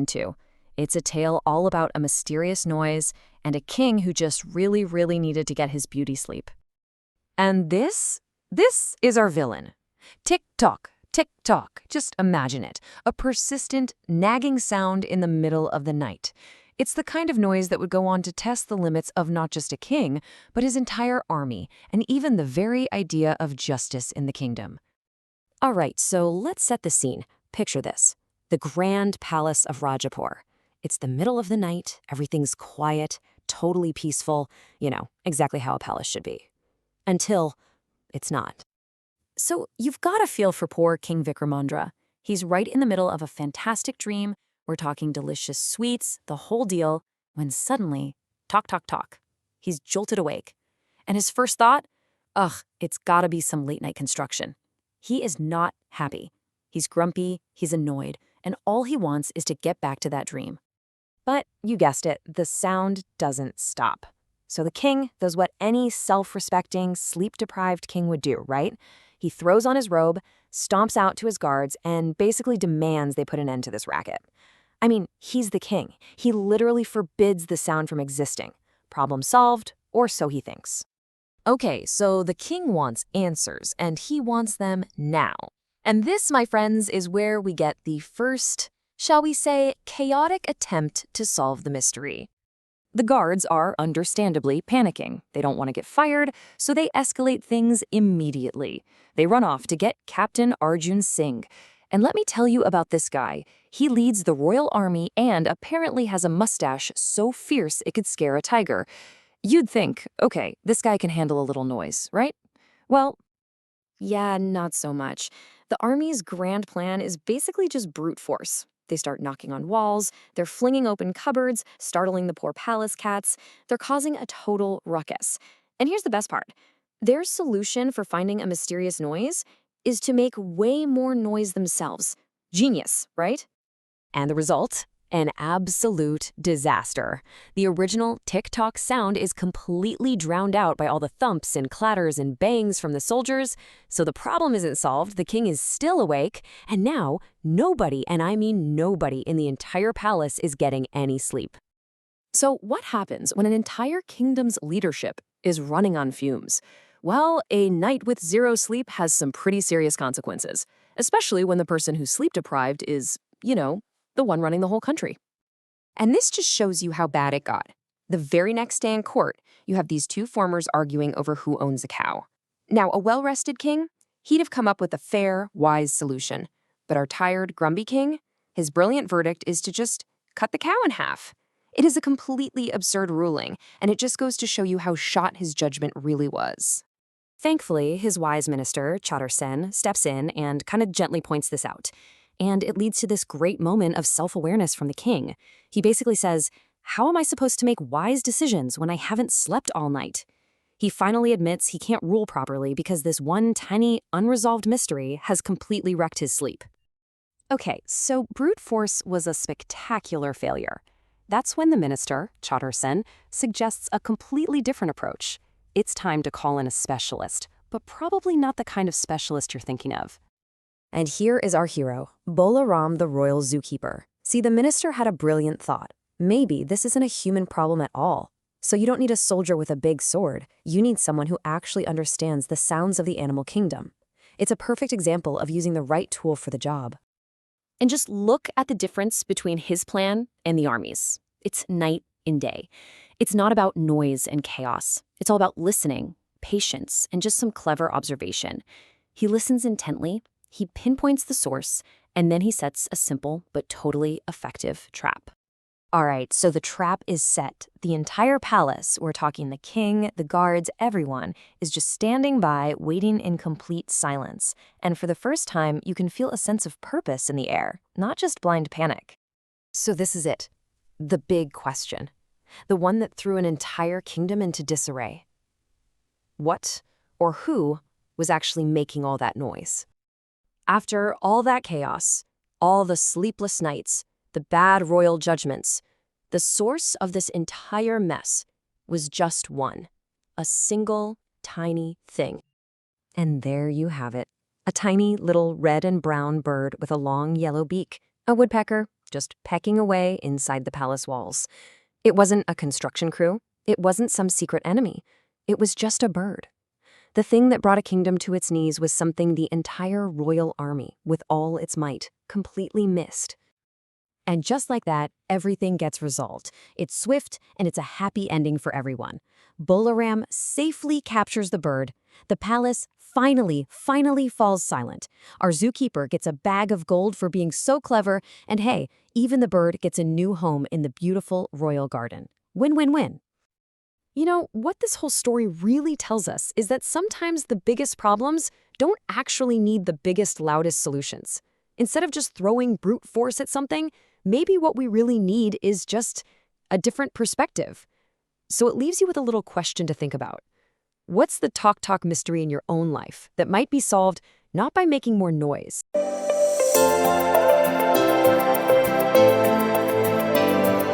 into. It's a tale all about a mysterious noise and a king who just really, really needed to get his beauty sleep. And this is our villain. Tick-tock, tick-tock. Just imagine it. A persistent, nagging sound in the middle of the night. It's the kind of noise that would go on to test the limits of not just a king, but his entire army, and even the very idea of justice in the kingdom. All right, so let's set the scene. Picture this. The grand palace of Rajapur. It's the middle of the night, everything's quiet, totally peaceful, exactly how a palace should be. Until it's not. So you've got a feel for poor King Vikramendra. He's right in the middle of a fantastic dream. We're talking delicious sweets, the whole deal, when suddenly, talk, talk, talk. He's jolted awake. And his first thought? It's gotta be some late-night construction. He is not happy. He's grumpy, he's annoyed, and all he wants is to get back to that dream. But you guessed it, the sound doesn't stop. So the king does what any self-respecting, sleep-deprived king would do, right? He throws on his robe, stomps out to his guards, and basically demands they put an end to this racket. I mean, he's the king. He literally forbids the sound from existing. Problem solved, or so he thinks. Okay, so the king wants answers, and he wants them now. And this, my friends, is where we get the first, shall we say, chaotic attempt to solve the mystery. The guards are understandably panicking. They don't want to get fired, so they escalate things immediately. They run off to get Captain Arjun Singh. And let me tell you about this guy. He leads the royal army and apparently has a mustache so fierce it could scare a tiger. You'd think, okay, this guy can handle a little noise, right? Well, yeah, not so much. The army's grand plan is basically just brute force. They start knocking on walls, they're flinging open cupboards, startling the poor palace cats. They're causing a total ruckus. And here's the best part. Their solution for finding a mysterious noise is to make way more noise themselves. Genius, right? And the result? An absolute disaster. The original tick-tock sound is completely drowned out by all the thumps and clatters and bangs from the soldiers. So the problem isn't solved, the king is still awake, and now nobody, and I mean nobody, in the entire palace is getting any sleep. So what happens when an entire kingdom's leadership is running on fumes? Well, a night with zero sleep has some pretty serious consequences, especially when the person who's sleep-deprived is, the one running the whole country. And this just shows you how bad it got. The very next day in court, you have these two farmers arguing over who owns a cow. Now, a well-rested king, he'd have come up with a fair, wise solution. But our tired, grumpy king, his brilliant verdict is to just cut the cow in half. It is a completely absurd ruling, and it just goes to show you how shot his judgment really was. Thankfully, his wise minister, Chatur Sen, steps in and kind of gently points this out. And it leads to this great moment of self-awareness from the king. He basically says, how am I supposed to make wise decisions when I haven't slept all night? He finally admits he can't rule properly because this one tiny, unresolved mystery has completely wrecked his sleep. Okay, so brute force was a spectacular failure. That's when the minister, Chatur Sen, suggests a completely different approach. It's time to call in a specialist, but probably not the kind of specialist you're thinking of. And here is our hero, Bhola Ram, the royal zookeeper. See, the minister had a brilliant thought. Maybe this isn't a human problem at all. So you don't need a soldier with a big sword. You need someone who actually understands the sounds of the animal kingdom. It's a perfect example of using the right tool for the job. And just look at the difference between his plan and the army's. It's night and day. It's not about noise and chaos. It's all about listening, patience, and just some clever observation. He listens intently. He pinpoints the source, and then he sets a simple but totally effective trap. All right, so the trap is set. The entire palace, we're talking the king, the guards, everyone, is just standing by, waiting in complete silence. And for the first time, you can feel a sense of purpose in the air, not just blind panic. So this is it, the big question, the one that threw an entire kingdom into disarray. What or who was actually making all that noise? After all that chaos, all the sleepless nights, the bad royal judgments, the source of this entire mess was just one, a single, tiny thing. And there you have it, a tiny little red and brown bird with a long yellow beak, a woodpecker. just pecking away inside the palace walls. It wasn't a construction crew. It wasn't some secret enemy. It was just a bird. The thing that brought a kingdom to its knees was something the entire royal army, with all its might, completely missed. And just like that, everything gets resolved. It's swift, and it's a happy ending for everyone. Bhola Ram safely captures the bird. The palace finally falls silent. Our zookeeper gets a bag of gold for being so clever, and hey, even the bird gets a new home in the beautiful royal garden. Win-win-win. You know, what this whole story really tells us is that sometimes the biggest problems don't actually need the biggest, loudest solutions. Instead of just throwing brute force at something, maybe what we really need is just a different perspective. So it leaves you with a little question to think about. What's the talk mystery in your own life that might be solved not by making more noise,